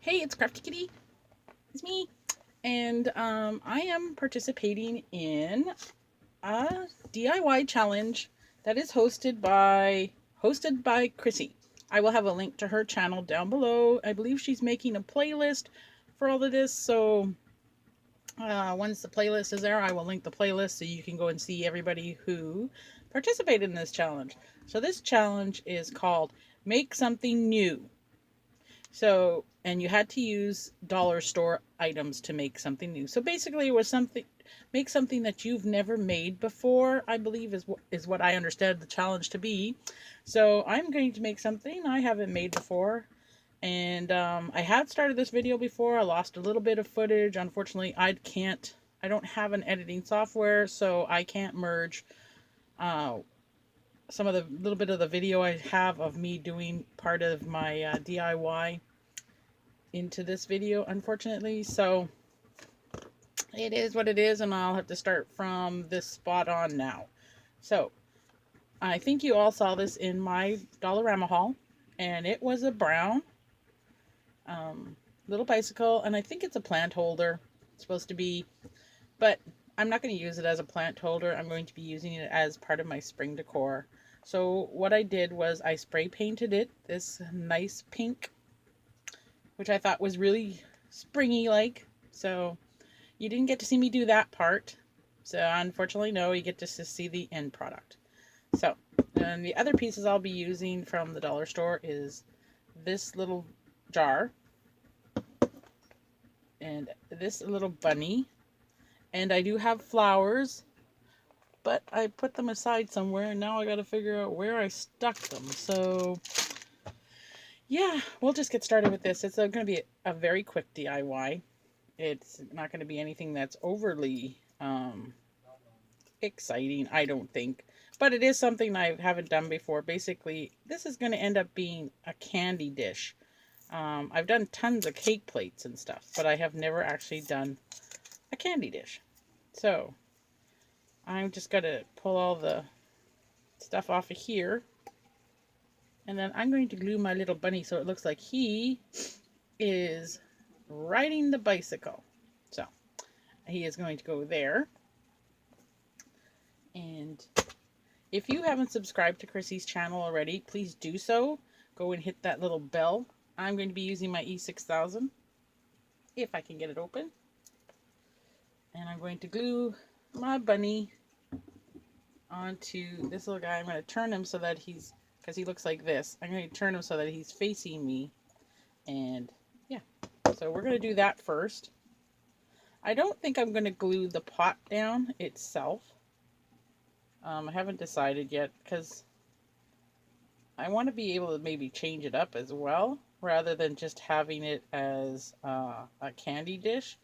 Hey, it's Crafty Kitty. It's me. And I am participating in a DIY challenge that is hosted by Krissie. I will have a link to her channel down below. I believe she's making a playlist for all of this, so once the playlist is there, I will link the playlist so you can go and see everybody who participated in this challenge. So this challenge is called Make Something New. So, and you had to use dollar store items to make something new. So basically it was make something that you've never made before, I believe is what I understood the challenge to be. So I'm going to make something I haven't made before. And I had started this video before. I lost a little bit of footage. Unfortunately, I don't have an editing software, so I can't merge some of the little bit of the video I have of me doing part of my DIY into this video, unfortunately. So it is what it is, and I'll have to start from this spot on now. So I think you all saw this in my Dollarama haul, and it was a brown little bicycle, and I think it's a plant holder. It's supposed to be, but I'm not going to use it as a plant holder. I'm going to be using it as part of my spring decor. So what I did was I spray painted it this nice pink, which I thought was really springy like. So you didn't get to see me do that part. So unfortunately, no, you get to see the end product. So, and the other pieces I'll be using from the dollar store is this little jar and this little bunny. And I do have flowers, but I put them aside somewhere, and now I got to figure out where I stuck them. So yeah, we'll just get started with this. It's going to be a very quick DIY. It's not going to be anything that's overly exciting, I don't think. But it is something I haven't done before. Basically, this is going to end up being a candy dish. I've done tons of cake plates and stuff, but I have never actually done a candy dish. So I'm just going to pull all the stuff off of here. And then I'm going to glue my little bunny so it looks like he is riding the bicycle. So he is going to go there. And if you haven't subscribed to Krissie's channel already, please do so. Go and hit that little bell. I'm going to be using my E6000 if I can get it open. And I'm going to glue my bunny onto this little guy. I'm going to turn him so that because he looks like this. I'm going to turn him so that he's facing me. And yeah, so we're going to do that first. I don't think I'm going to glue the pot down itself. I haven't decided yet because I want to be able to maybe change it up as well rather than just having it as a candy dish.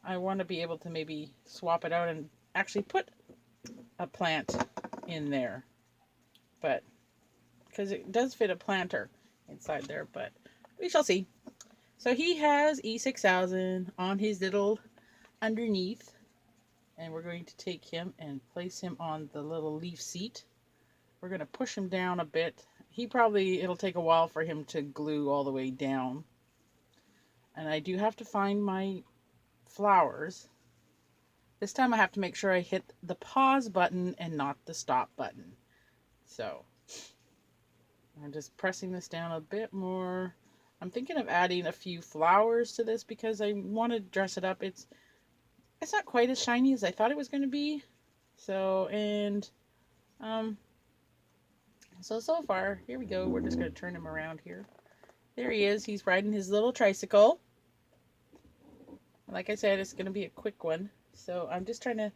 I want to be able to maybe swap it out and actually put a plant in there, but because it does fit a planter inside there, but we shall see. So he has E6000 on his little underneath, and we're going to take him and place him on the little leaf seat. We're going to push him down a bit. It'll take a while for him to glue all the way down. And I do have to find my flowers. This time I have to make sure I hit the pause button and not the stop button. So I'm just pressing this down a bit more. I'm thinking of adding a few flowers to this because I want to dress it up. It's not quite as shiny as I thought it was going to be. So, and so far, here we go. We're just going to turn him around here. There he is. He's riding his little tricycle. Like I said, it's going to be a quick one. So I'm just trying to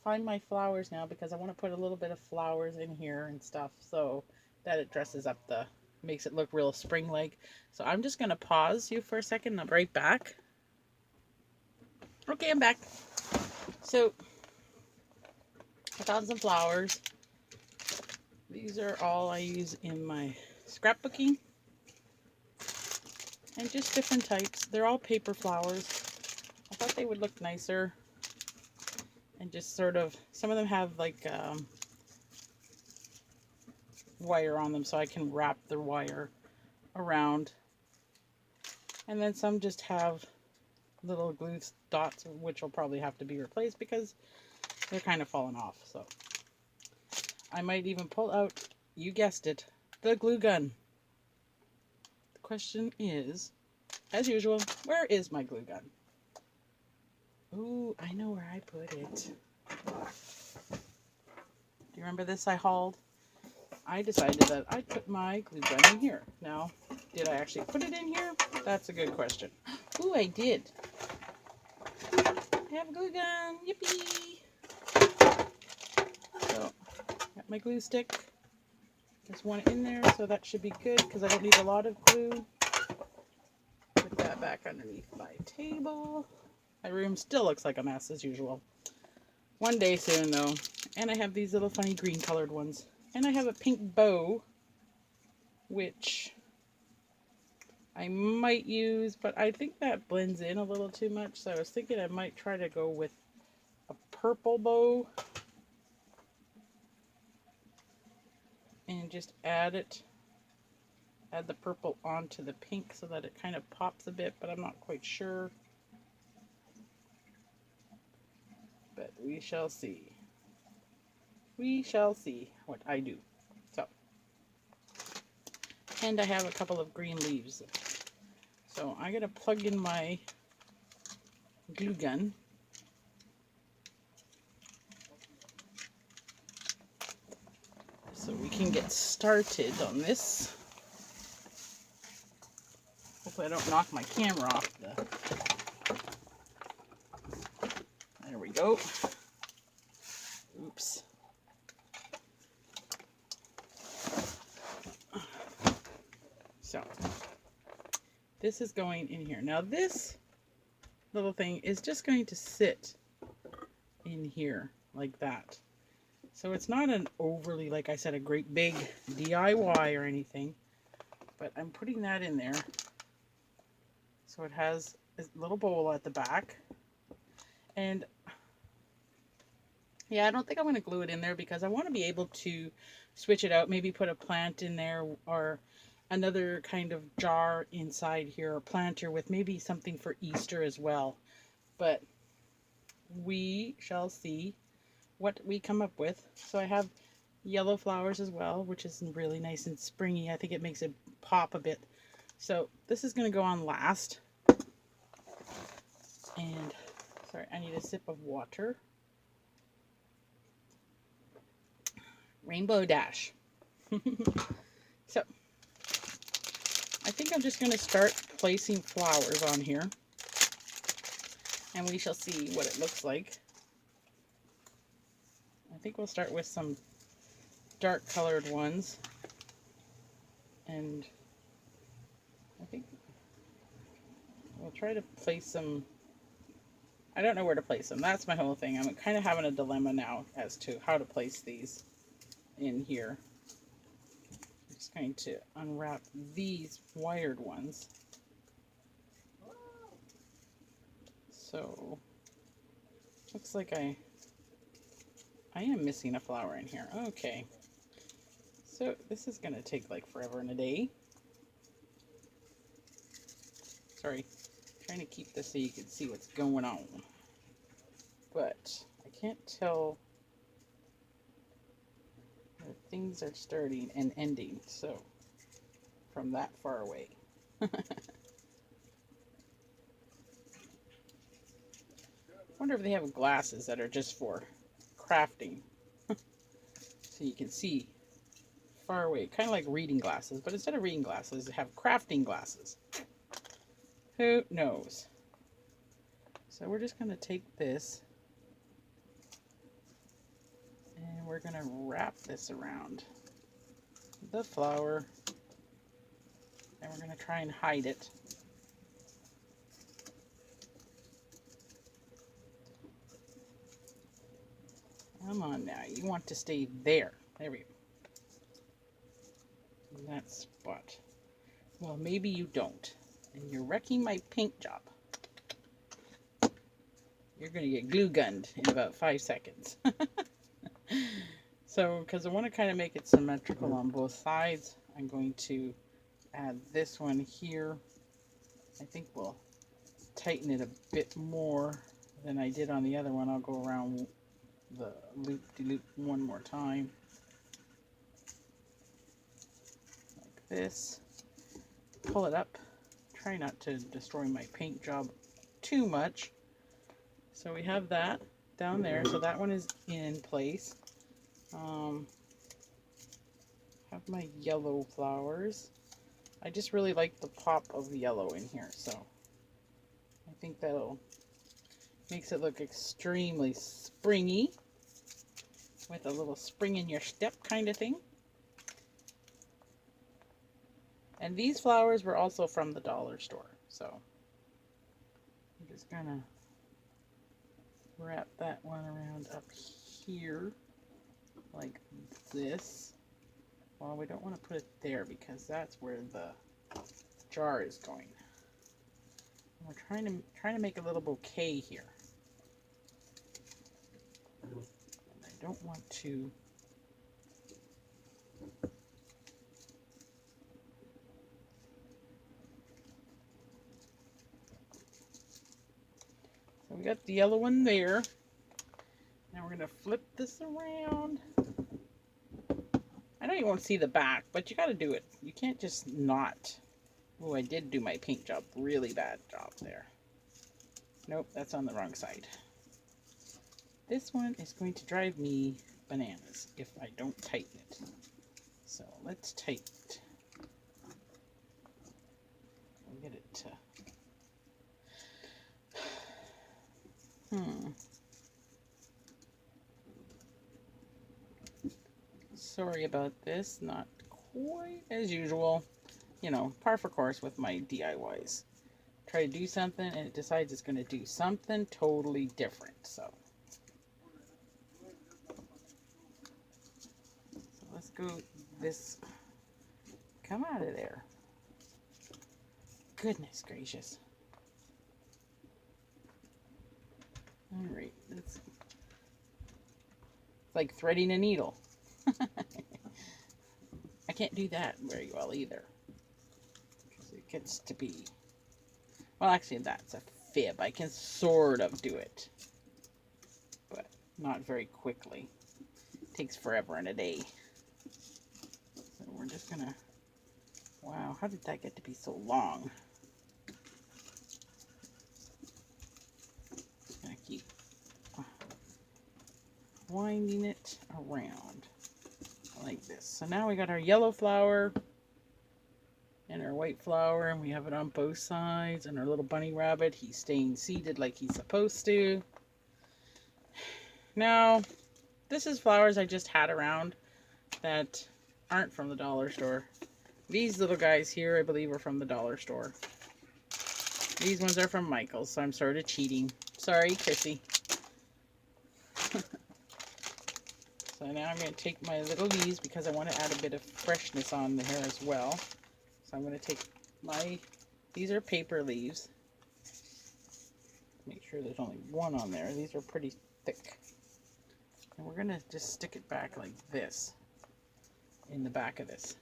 find my flowers now because I want to put a little bit of flowers in here and stuff so that it dresses up makes it look real spring-like. So I'm just going to pause you for a second and I'll be right back. Okay, I'm back. So I found some flowers. These are all I use in my scrapbooking. And just different types. They're all paper flowers. I thought they would look nicer. And just sort of, some of them have like wire on them so I can wrap the wire around And then some just have little glue dots, which will probably have to be replaced because they're kind of falling off. So I might even pull out, you guessed it, the glue gun. The question is, as usual, where is my glue gun? Ooh, I know where I put it. Do you remember this I hauled? I decided that I'd put my glue gun in here. Now, did I actually put it in here? That's a good question. Ooh, I did. I have a glue gun. Yippee! So, got my glue stick. There's one in there, so that should be good because I don't need a lot of glue. Put that back underneath my table. My room still looks like a mess as usual. One day soon though. And I have these little funny green colored ones. And I have a pink bow, which I might use, but I think that blends in a little too much. So I was thinking I might try to go with a purple bow and just add the purple onto the pink so that it kind of pops a bit, but I'm not quite sure. But we shall see. We shall see what I do. So, and I have a couple of green leaves. So I'm going to plug in my glue gun. So we can get started on this. Hopefully I don't knock my camera off. There we go. Oops. So this is going in here. Now this little thing is just going to sit in here like that. So it's not an overly, like I said, a great big DIY or anything, but I'm putting that in there. So it has a little bowl at the back. And yeah, I don't think I'm going to glue it in there because I want to be able to switch it out, maybe put a plant in there or another kind of jar inside here, or planter with maybe something for Easter as well. But we shall see what we come up with. So I have yellow flowers as well, which is really nice and springy. I think it makes it pop a bit. So this is going to go on last. And sorry, I need a sip of water. Rainbow Dash. So I think I'm just going to start placing flowers on here, and we shall see what it looks like. I think we'll start with some dark colored ones, and I think we'll try to place some. I don't know where to place them. That's my whole thing. I'm kind of having a dilemma now as to how to place these in here. I'm just going to unwrap these wired ones. So looks like I am missing a flower in here. Okay. So this is going to take like forever and a day. Sorry. Trying to keep this so you can see what's going on. But I can't tell where things are starting and ending. So from that far away. I wonder if they have glasses that are just for crafting. So you can see far away. Kind of like reading glasses. But instead of reading glasses, they have crafting glasses. Who knows? So we're just going to take this and we're going to wrap this around the flower, and we're going to try and hide it. Come on now, you want to stay there. There we go. In that spot. Well, maybe you don't. And you're wrecking my paint job. You're going to get glue gunned in about 5 seconds. So, because I want to kind of make it symmetrical on both sides, I'm going to add this one here I think we'll tighten it a bit more than I did on the other one. I'll go around the loop-de-loop one more time. Like this. Pull it up. Try not to destroy my paint job too much. So we have that down there. So that one is in place. Have my yellow flowers. I just really like the pop of the yellow in here, so I think that'll makes it look extremely springy with a little spring in your step kind of thing. And these flowers were also from the dollar store, so I'm just gonna wrap that one around up here like this. Well, we don't want to put it there because that's where the jar is going. And we're trying to make a little bouquet here. And I don't want to so we got the yellow one there. Now we're going to flip this around. I know you won't see the back, but you got to do it. You can't just not. Oh, I did do my paint job. Really bad job there. Nope, that's on the wrong side. This one is going to drive me bananas if I don't tighten it. So let's tighten it. I'll get it to... Sorry about this, not quite as usual. You know, par for course with my DIYs. Try to do something and it decides it's going to do something totally different. So let's go this. Come out of there. Goodness gracious. Alright, it's like threading a needle. I can't do that very well either. Because it gets to be... Well, actually, that's a fib. I can sort of do it. But not very quickly. It takes forever and a day. So we're just gonna... Wow, how did that get to be so long? Just gonna keep winding it around. Like this. So now we got our yellow flower and our white flower, and we have it on both sides, and our little bunny rabbit, he's staying seated like he's supposed to. Now, this is flowers I just had around that aren't from the dollar store. These little guys here, I believe, are from the dollar store. These ones are from Michael's, so I'm sort of cheating. Sorry, Krissie. So now I'm going to take my little leaves because I want to add a bit of freshness on the hair as well. So I'm going to take my, these are paper leaves. Make sure there's only one on there. These are pretty thick. And we're going to just stick it back like this in the back of this.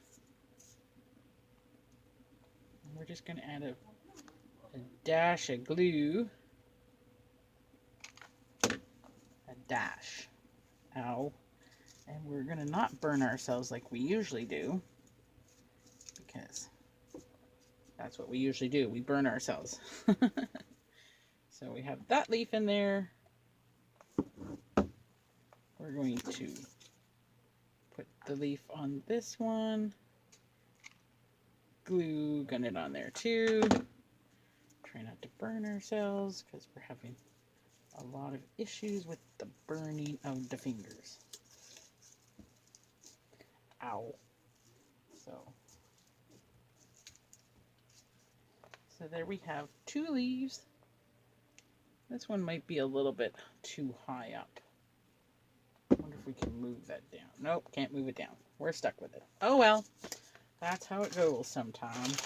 And we're just going to add a dash of glue. A dash. Ow. And we're going to not burn ourselves like we usually do, because that's what we usually do. We burn ourselves. So we have that leaf in there. We're going to put the leaf on this one. Glue gun it on there too. Try not to burn ourselves because we're having a lot of issues with the burning of the fingers. Ow. So there we have two leaves. This one might be a little bit too high up. I wonder if we can move that down. Nope, can't move it down. We're stuck with it. Oh well, that's how it goes sometimes.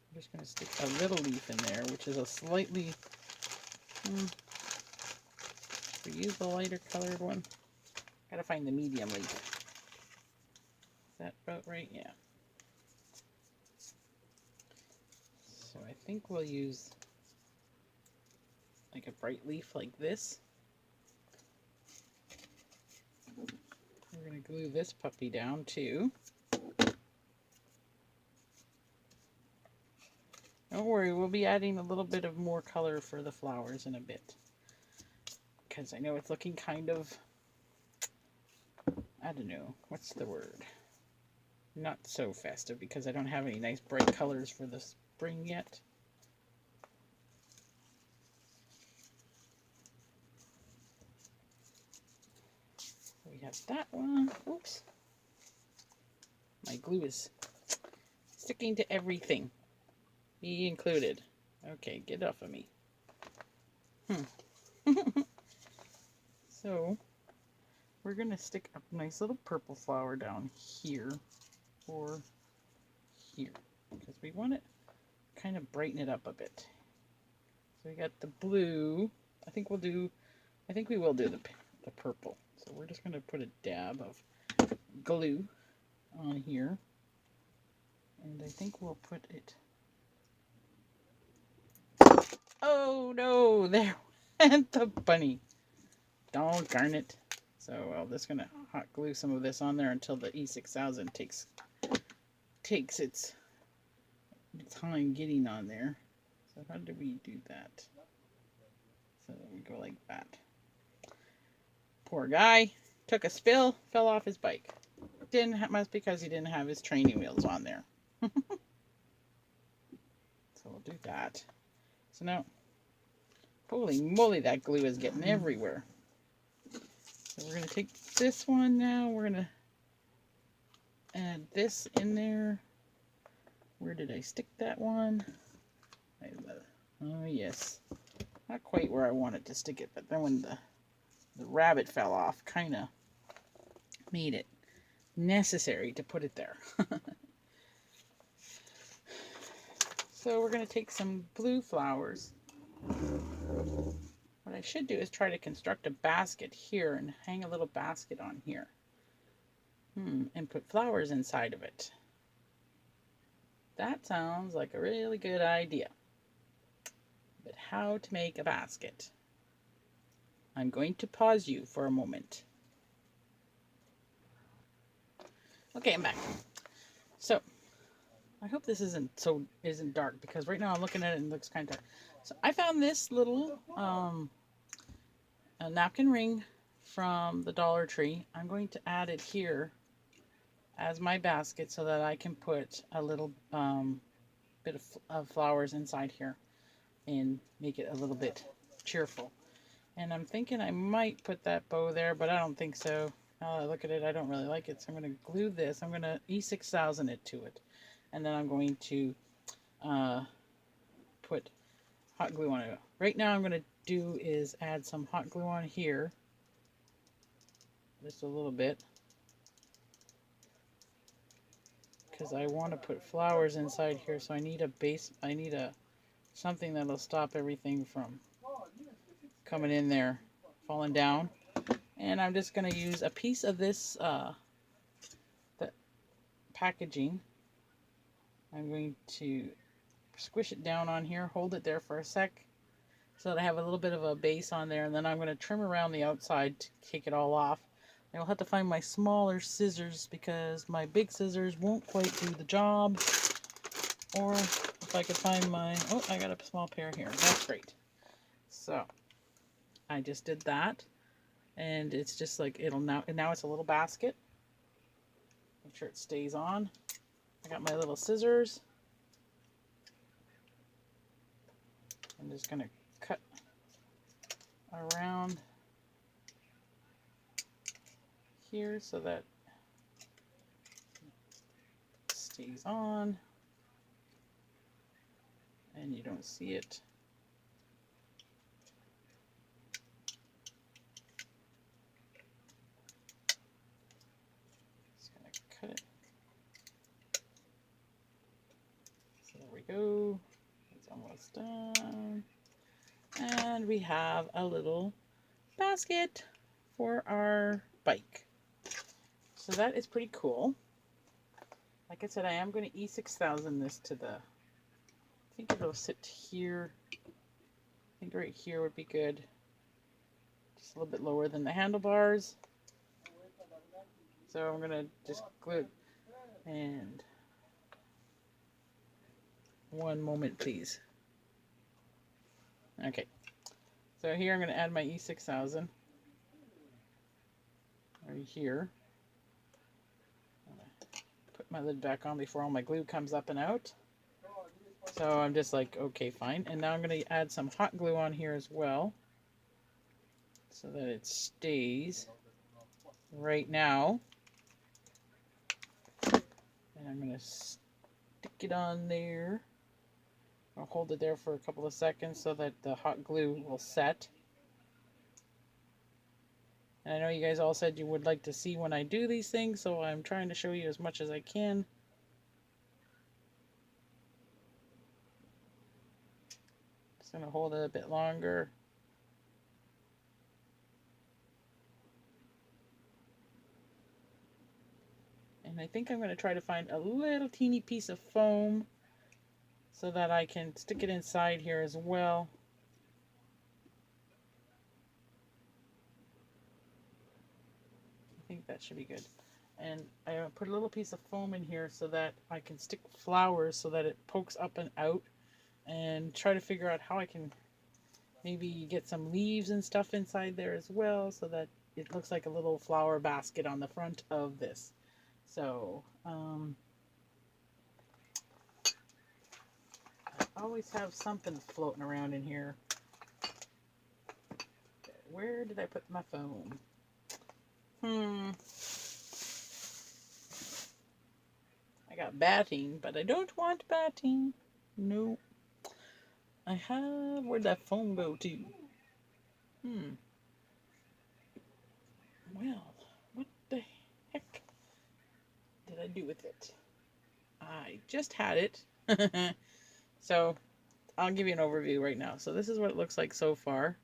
I'm just going to stick a little leaf in there, which is a slightly... we use the lighter colored one. Gotta find the medium leaf. Is that about right? Yeah. think we'll use like a bright leaf like this. We're going to glue this puppy down too. Don't worry, we'll be adding a little bit of more color for the flowers in a bit. Because I know it's looking kind of, I don't know, what's the word? Not so festive because I don't have any nice bright colors for the spring yet. We have that one. Oops. My glue is sticking to everything. Me included. Okay, get off of me. So, we're going to stick a nice little purple flower down here or here. Because we want to kind of brighten it up a bit. So we got the blue. I think we will do the purple. So we're just going to put a dab of glue on here. And I think we'll put it... Oh no, there went the bunny. Darn it. So I'm just going to hot glue some of this on there until the E6000 takes its time getting on there. So how do we do that? So we go like that. Poor guy. Took a spill, fell off his bike. Must because he didn't have his training wheels on there. So we'll do that. So now, holy moly, that glue is getting everywhere. So we're going to take this one now. We're going to add this in there. Where did I stick that one? Oh, yes. Not quite where I wanted to stick it, but then when the rabbit fell off, kind of made it necessary to put it there. So we're going to take some blue flowers. What I should do is try to construct a basket here and hang a little basket on here. And put flowers inside of it. That sounds like a really good idea. But how to make a basket? I'm going to pause you for a moment. Okay, I'm back. So, I hope this isn't dark because right now I'm looking at it and it looks kind of dark. So I found this little a napkin ring from the Dollar Tree. I'm going to add it here as my basket so that I can put a little bit of flowers inside here and make it a little bit cheerful. And I'm thinking I might put that bow there, but I don't think so. Now that I look at it, I don't really like it. So I'm going to glue this. I'm going to E6000 it to it. And then I'm going to put hot glue on it. Right now I'm going to do is add some hot glue on here. Just a little bit. Because I want to put flowers inside here. So I need a base. I need something that'll stop everything from coming in there, falling down. And I'm just going to use a piece of this the packaging. I'm going to squish it down on here, hold it there for a sec so that I have a little bit of a base on there, and then I'm going to trim around the outside to take it all off. I'll have to find my smaller scissors because my big scissors won't quite do the job. Or if I could find my... Oh, I got a small pair here. That's great. So, I just did that. And it's just like, now it's a little basket. Make sure it stays on. I got my little scissors. I'm just going to cut around here so that it stays on and you don't see it. Just going to cut it. So there we go. It's almost done. And we have a little basket for our bike. So that is pretty cool. Like I said, I am going to E6000 this to the think it'll sit here. I think right here would be good. Just a little bit lower than the handlebars. So I'm going to just glue it. And one moment, please. Okay. So here I'm going to add my E6000. Right here. Put my lid back on before all my glue comes up and out. So I'm just like, okay, fine. And now I'm going to add some hot glue on here as well, so that it stays right now. And I'm going to stick it on there. I'll hold it there for a couple of seconds so that the hot glue will set. And I know you guys all said you would like to see when I do these things, so I'm trying to show you as much as I can. Just going to hold it a bit longer. And I think I'm going to try to find a little teeny piece of foam so that I can stick it inside here as well. I think that should be good. And I put a little piece of foam in here so that I can stick flowers so that it pokes up and out, and try to figure out how I can maybe get some leaves and stuff inside there as well so that it looks like a little flower basket on the front of this. So, I always have something floating around in here. Where did I put my foam? I got batting, but I don't want batting. No. I have... Where'd that foam go to? Well, what the heck did I do with it? I just had it. So, I'll give you an overview right now. So this is what it looks like so far.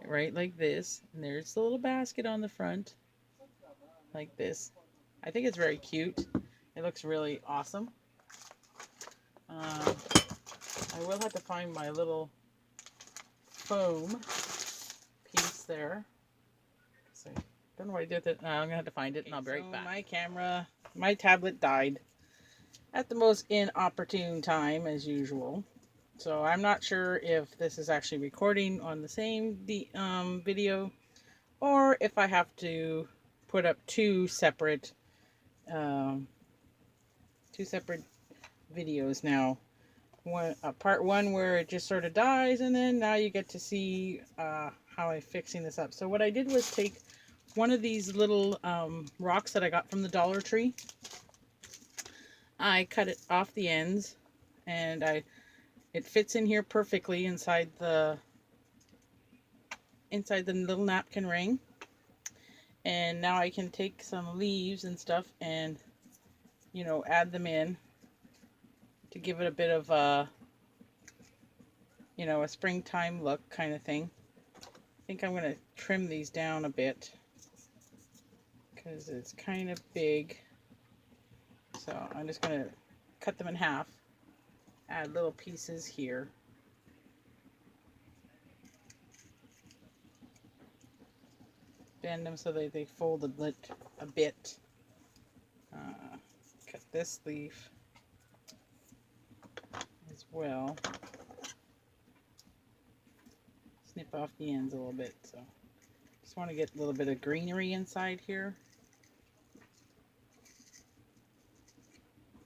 Right, like this. And there's the little basket on the front. Like this. I think it's very cute. It looks really awesome. I will have to find my little foam piece there. So, don't know what I did with it. I'm going to have to find it and I'll be right back. My camera, my tablet died at the most inopportune time as usual. So I'm not sure if this is actually recording on the same video, or if I have to put up two separate videos now. Part one where it just sort of dies, and then now you get to see how I'm fixing this up. So what I did was take one of these little rocks that I got from the Dollar Tree. I cut it off the ends, and it fits in here perfectly inside the little napkin ring. And now I can take some leaves and stuff and, you know, add them in to give it a bit of a, you know, a springtime look kind of thing. I think I'm going to trim these down a bit because it's kind of big. So I'm just going to cut them in half, add little pieces here. Bend them so that they fold a bit. Cut this leaf as well. Snip off the ends a little bit. So just want to get a little bit of greenery inside here.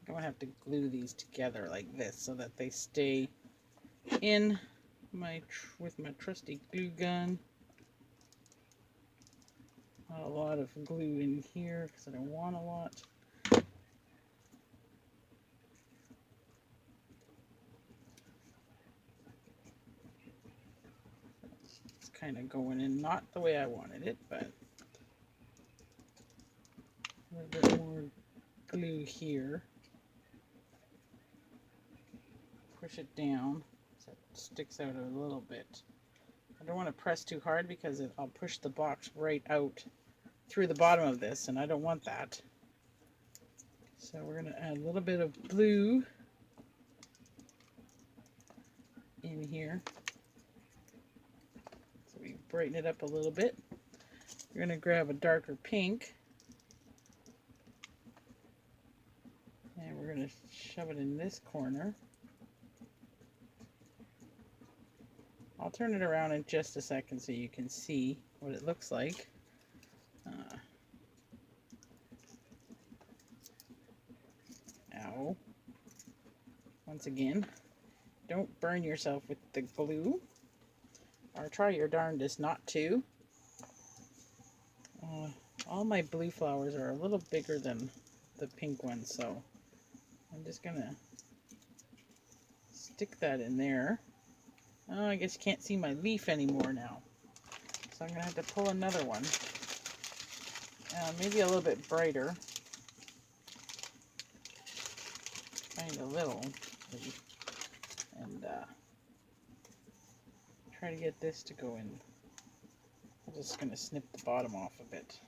I'm going to have to glue these together like this so that they stay in with my trusty glue gun. Not a lot of glue in here because I don't want a lot. It's kind of going in not the way I wanted it, but a little bit more glue here. Push it down so it sticks out a little bit. I don't want to press too hard because I'll push the box right out through the bottom of this, and I don't want that. So we're going to add a little bit of blue in here. So we brighten it up a little bit. We're going to grab a darker pink. And we're going to shove it in this corner. I'll turn it around in just a second so you can see what it looks like. Ow. Once again, don't burn yourself with the glue, or try your darndest not to. All my blue flowers are a little bigger than the pink ones, so I'm just gonna stick that in there. Oh, I guess you can't see my leaf anymore now, so I'm gonna have to pull another one, maybe a little bit brighter. Find a little leaf and try to get this to go in. I'm just gonna snip the bottom off a bit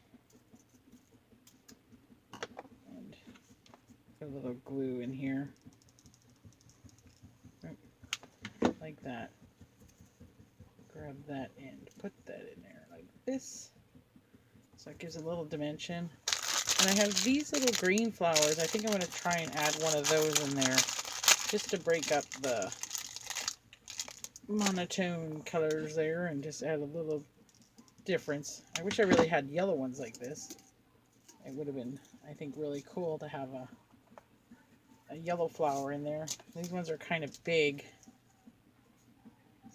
and put a little glue in here, like that. Grab that and put that in there like this, so it gives a little dimension. And I have these little green flowers. I think I'm going to try and add one of those in there just to break up the monotone colors there and just add a little difference. I wish I really had yellow ones like this. It would have been, I think, really cool to have a yellow flower in there. These ones are kind of big,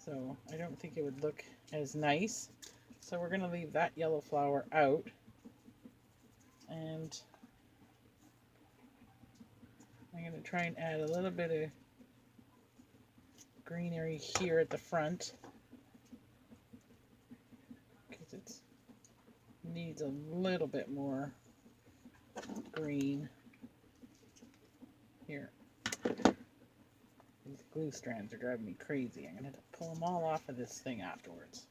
so I don't think it would look as nice. So we're going to leave that yellow flower out. And I'm going to try and add a little bit of greenery here at the front, because it needs a little bit more green here. These glue strands are driving me crazy. I'm going to have to pull them all off of this thing afterwards.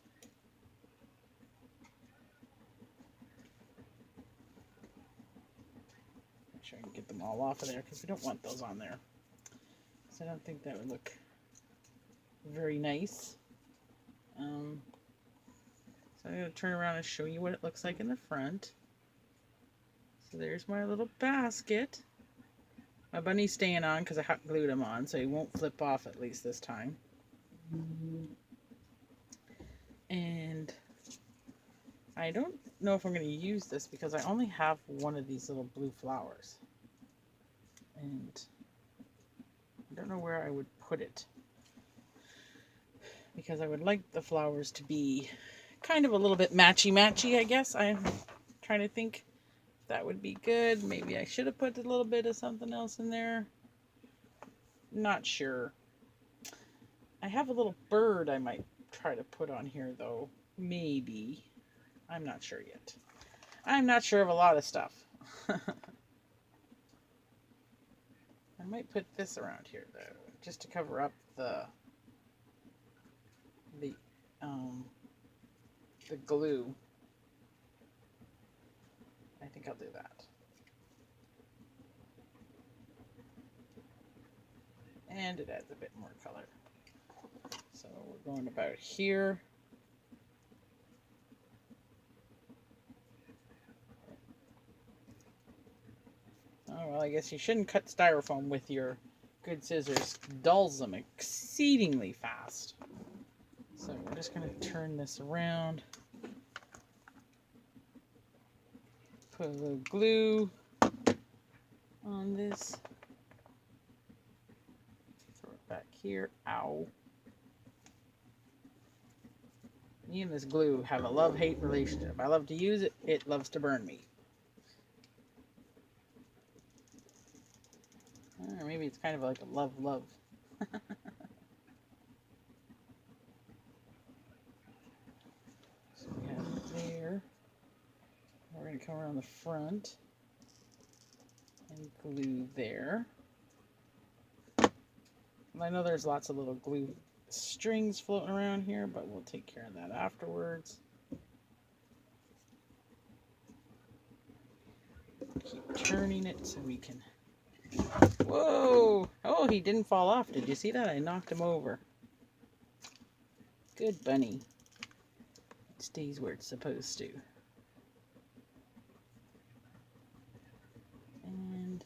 Make sure I can get them all off of there, because we don't want those on there. So I don't think that would look very nice. So I'm going to turn around and show you what it looks like in the front. So there's my little basket. My bunny's staying on because I hot glued him on, so he won't flip off at least this time. And I don't know if I'm going to use this because I only have one of these little blue flowers. And I don't know where I would put it, because I would like the flowers to be kind of a little bit matchy-matchy, I guess. I'm trying to think if that would be good. Maybe I should have put a little bit of something else in there. Not sure. I have a little bird I might try to put on here, though. Maybe. I'm not sure yet. I'm not sure of a lot of stuff. I might put this around here, though, just to cover up the glue. I think I'll do that. And it adds a bit more color. So we're going about here. Oh, well, I guess you shouldn't cut styrofoam with your good scissors. It dulls them exceedingly fast. So we're just going to turn this around. Put a little glue on this. Throw it back here. Ow. Me and this glue have a love-hate relationship. I love to use it. It loves to burn me. Or maybe it's kind of like a love-love. So we have it there. We're going to come around the front and glue there. And I know there's lots of little glue strings floating around here, but we'll take care of that afterwards. Keep turning it so we can... Whoa! Oh, he didn't fall off. Did you see that? I knocked him over. Good bunny. It stays where it's supposed to. And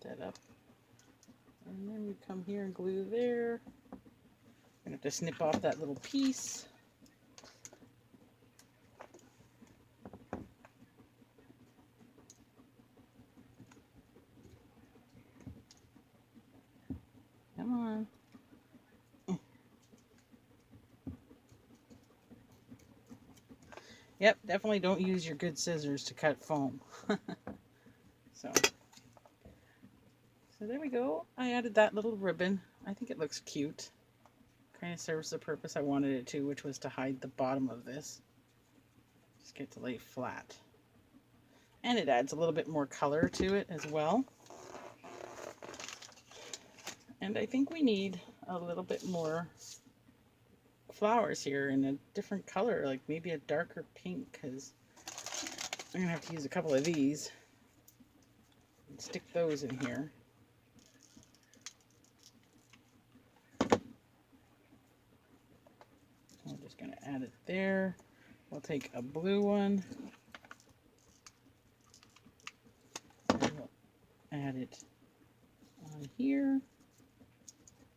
get that up. And then we come here and glue there. I'm going to have to snip off that little piece. Come on. Yep, definitely don't use your good scissors to cut foam. So there we go. I added that little ribbon. I think it looks cute. Kind of serves the purpose I wanted it to, which was to hide the bottom of this. Just get to lay flat. And it adds a little bit more color to it as well. And I think we need a little bit more flowers here in a different color, like maybe a darker pink, because I'm gonna have to use a couple of these and stick those in here. I'm just gonna add it there. We'll take a blue one and we'll add it on here.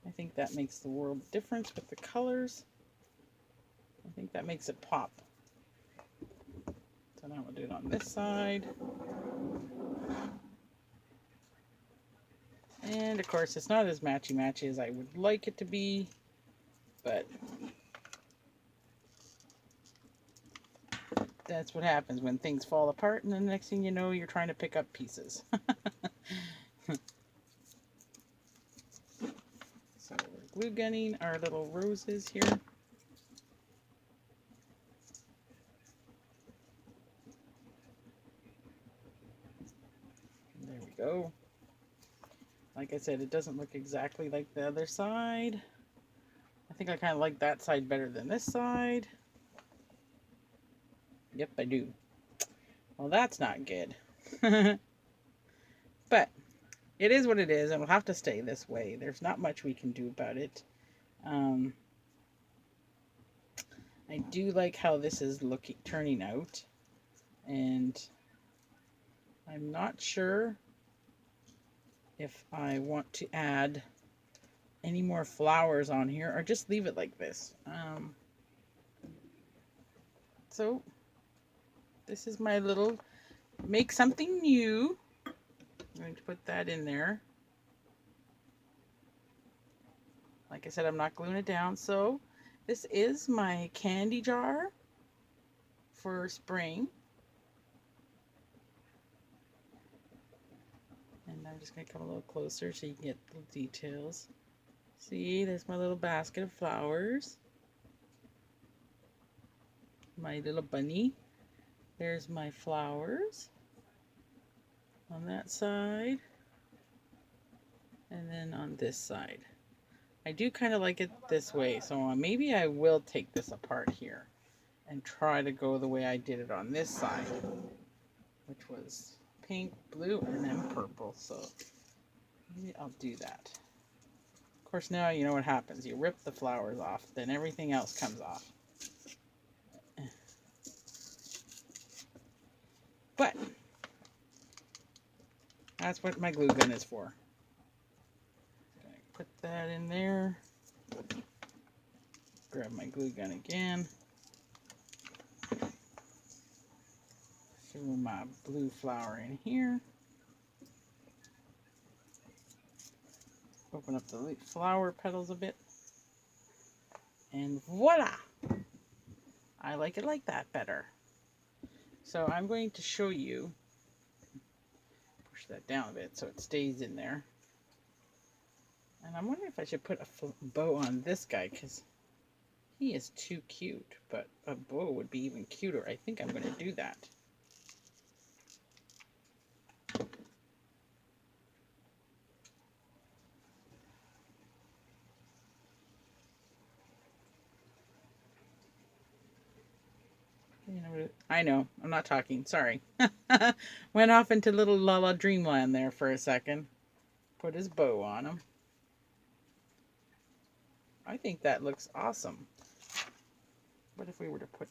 I think that makes the world difference with the colors. I think that makes it pop. So now we'll do it on this side. And of course it's not as matchy-matchy as I would like it to be, but that's what happens when things fall apart, and then the next thing you know, you're trying to pick up pieces. So we're glue gunning our little roses here. There we go. Like I said, it doesn't look exactly like the other side. I think I kind of like that side better than this side. Yep, I do. Well, that's not good. But it is what it is, and it'll have to stay this way. There's not much we can do about it. I do like how this is turning out, and I'm not sure if I want to add any more flowers on here or just leave it like this. So this is my little make something new. I'm going to put that in there. Like I said, I'm not gluing it down. So this is my candy jar for spring. And I'm just going to come a little closer so you can get the details. See, there's my little basket of flowers. My little bunny. There's my flowers on that side. And then on this side. I do kind of like it this way, so maybe I will take this apart here and try to go the way I did it on this side, which was pink, blue, and then purple. So maybe I'll do that. Of course, now you know what happens. You rip the flowers off, then everything else comes off. But that's what my glue gun is for. Put that in there. Grab my glue gun again. Throw my blue flower in here. Open up the flower petals a bit. And voila! I like it like that better. So I'm going to show you, push that down a bit so it stays in there. And I'm wondering if I should put a bow on this guy because he is too cute, but a bow would be even cuter. I think I'm going to do that. I know, I'm not talking, sorry. Went off into little la la dreamland there for a second. put his bow on him. I think that looks awesome. What if we were to put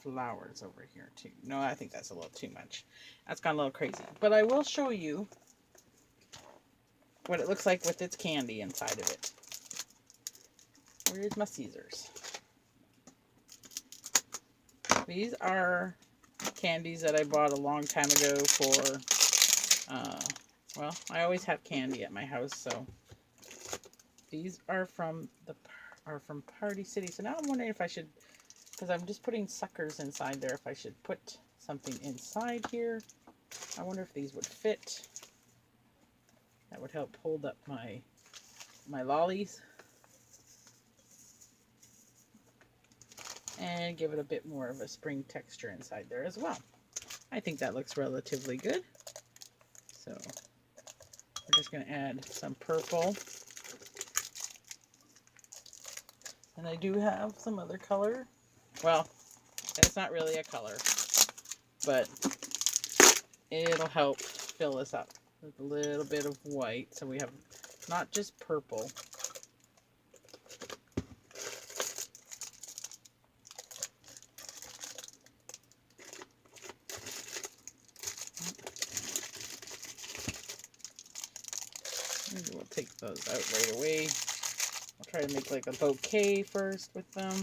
flowers over here too? No, I think that's a little too much. That's gone a little crazy. But I will show you what it looks like with its candy inside of it. Where's my scissors? These are candies that I bought a long time ago for, well, I always have candy at my house, so these are from Party City. So now I'm wondering if I should, because I'm just putting suckers inside there, if I should put something inside here. I wonder if these would fit. That would help hold up my lollies. And give it a bit more of a spring texture inside there as well. I think that looks relatively good. So we're just going to add some purple. And I do have some other color. Well, it's not really a color, but it'll help fill this up with a little bit of white. So we have not just purple. Maybe we'll take those out right away. I'll try to make like a bouquet first with them.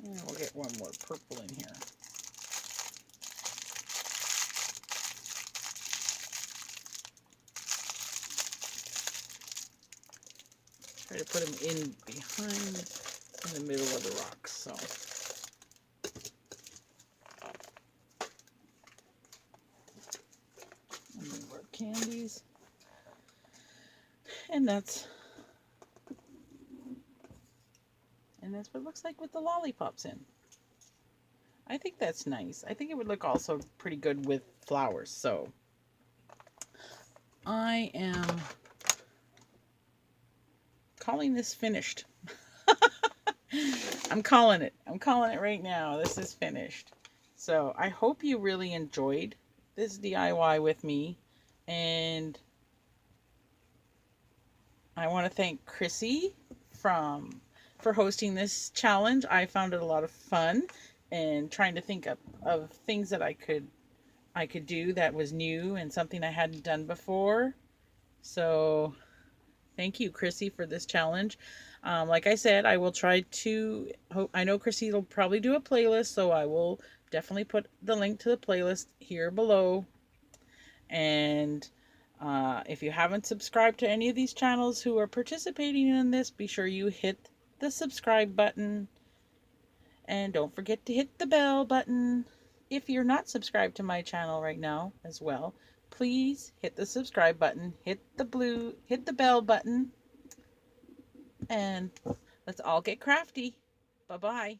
And we'll get one more purple in here. Try to put them in behind, in the middle of the rocks. So more candies, and that's what it looks like with the lollipops in. I think that's nice. I think it would look also pretty good with flowers. So I am calling this finished. I'm calling it. I'm calling it right now. This is finished. So I hope you really enjoyed this DIY with me. And I want to thank Krissie for hosting this challenge. I found it a lot of fun and trying to think of things that I could do that was new and something I hadn't done before. So thank you, Krissie, for this challenge. Like I said, I will try to, I know Krissie will probably do a playlist, so I will definitely put the link to the playlist here below. And if you haven't subscribed to any of these channels who are participating in this, be sure you hit the subscribe button. And don't forget to hit the bell button. If you're not subscribed to my channel right now as well, please hit the subscribe button, hit the bell button, and let's all get crafty. Bye-bye.